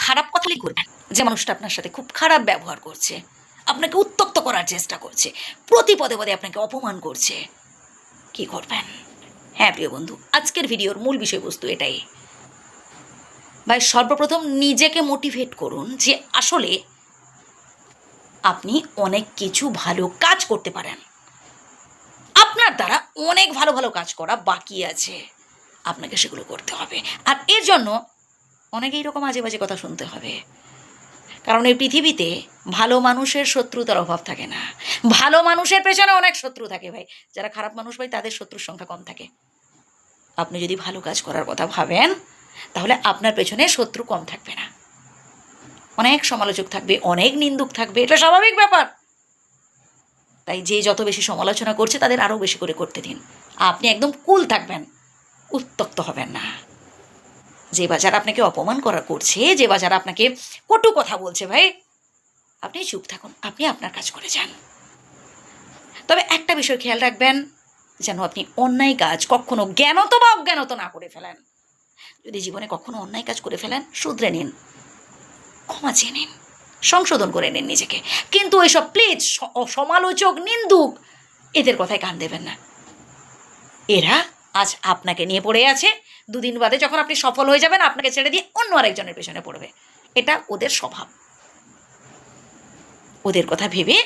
খারাপ কথাই করবেন। যে মানুষটা আপনার সাথে খুব খারাপ ব্যবহার করছে, আপনাকে উত্ত্যক্ত করার চেষ্টা করছে, প্রতি পদে পদে আপনাকে অপমান করছে, কি করবেন? হ্যাঁ প্রিয় বন্ধু, আজকের ভিডিওর মূল বিষয়বস্তু এটাই। ভাই সর্বপ্রথম নিজেকে মোটিভেট করুন যে আসলে আপনি অনেক কিছু ভালো কাজ করতে পারেন। আপনার দ্বারা অনেক ভালো ভালো কাজ করা বাকি আছে, আপনাকে সেগুলো করতে হবে। আর এর জন্য অনেক এইরকম আজে বাজে কথা শুনতে হবে। কারণ এই পৃথিবীতে ভালো মানুষের শত্রুতার অভাব থাকে না। ভালো মানুষের পেছনে অনেক শত্রু থাকে ভাই। যারা খারাপ মানুষ ভাই তাদের শত্রুর সংখ্যা কম থাকে। আপনি যদি ভালো কাজ করার কথা ভাবেন তাহলে আপনার পেছনে শত্রু কম থাকবে না। অনেক সমালোচক থাকবে, অনেক নিন্দুক থাকবে, এটা স্বাভাবিক ব্যাপার। তাই যে যত বেশি সমালোচনা করছে তাদের আরও বেশি করে করতে দিন। আপনি একদম কুল থাকবেন, উত্তক্ত হবেন না। যে বাজার আপনাকে অপমান করা করছে, যে বাজার আপনাকে কটু কথা বলছে ভাই, আপনি চুপ থাকুন, আপনি আপনার কাজ করে যান। তবে একটা বিষয় খেয়াল রাখবেন, যেন আপনি অন্যায় কাজ কখনো জ্ঞানত বা অজ্ঞানত না করে ফেলেন। যদি জীবনে কখনো অন্যায় কাজ করে ফেলেন, শুধরে নিন, ক্ষমা চেয়ে নিন, সংশোধন করে নিন নিজেকে। কিন্তু এসব প্লিজ সমালোচক, নিন্দুক, এদের কথায় কান দেবেন না। এরা আজ আপনাকে নিয়ে পড়ে আছে, দুদিন বাদে যখন আপনি সফল হয়ে যাবেন আপনাকে ছেড়ে দিয়ে অন্য আরেকজনের পেছনে পড়বে। এটা ওদের স্বভাব। ওদের কথা ভেবে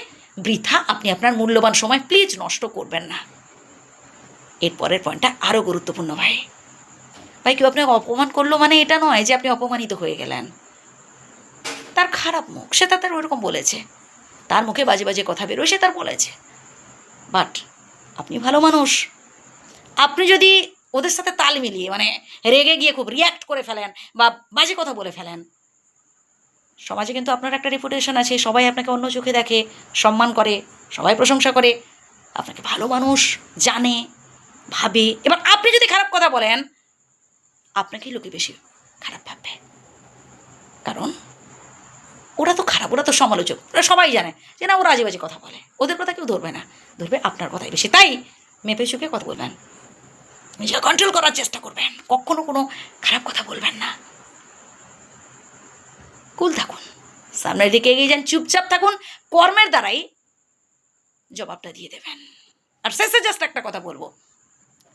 বৃথা আপনি আপনার মূল্যবান সময় প্লিজ নষ্ট করবেন না। এরপরের পয়েন্টটা আরও গুরুত্বপূর্ণ ভাই। ভাই কেউ আপনাকে অপমান করলো মানে এটা নয় যে আপনি অপমানিত হয়ে গেলেন। তার খারাপ মুখ, সে তার ওরকম বলেছে, তার মুখে বাজে বাজে কথা বেরোয়, সে তার বলেছে। বাট আপনি ভালো মানুষ, আপনি যদি ওদের সাথে তাল মিলিয়ে মানে রেগে গিয়ে খুব রিয়্যাক্ট করে ফেলেন বা বাজে কথা বলে ফেলেন, সমাজে কিন্তু আপনার একটা রেপুটেশন আছে, সবাই আপনাকে অন্য চোখে দেখে, সম্মান করে, সবাই প্রশংসা করে, আপনাকে ভালো মানুষ জানে, ভাবে। এবার আপনি যদি খারাপ কথা বলেন আপনাকেই লোকে বেশি খারাপ ভাববে। কারণ ওরা তো খারাপ, ওরা তো সমালোচক, ওরা সবাই জানে যে না ওরা আজে বাজে কথা বলে, ওদের কথা কেউ ধরবে না, ধরবে আপনার কথাই বেশি। তাই মেপে চুকে কথা বলবেন, নিজেকে কন্ট্রোল করার চেষ্টা করবেন, কখনো কোনো খারাপ কথা বলবেন না। কুল থাকুন, সামনের দিকে এগিয়ে যান, চুপচাপ থাকুন, কর্মের দ্বারাই জবাবটা দিয়ে দেবেন। আর শেষে জাস্ট একটা কথা বলবো,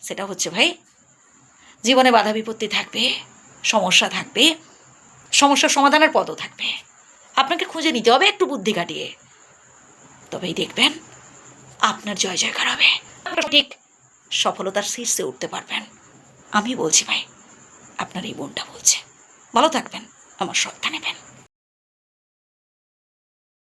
সেটা হচ্ছে ভাই, জীবনে বাধা বিপত্তি থাকবে, সমস্যা থাকবে, সমস্যার সমাধানের পথও থাকবে, আপনাকে খুঁজে নিতে হবে একটু বুদ্ধি কাটিয়ে। তবেই দেখবেন আপনার জয় জয়কার হবে, ঠিক সফলতার শীর্ষে উঠতে পারবেন। আমি বলছি ভাই, আপনার এই বোনটা বলছে। ভালো থাকবেন, আমার শ্রদ্ধা নেবেন।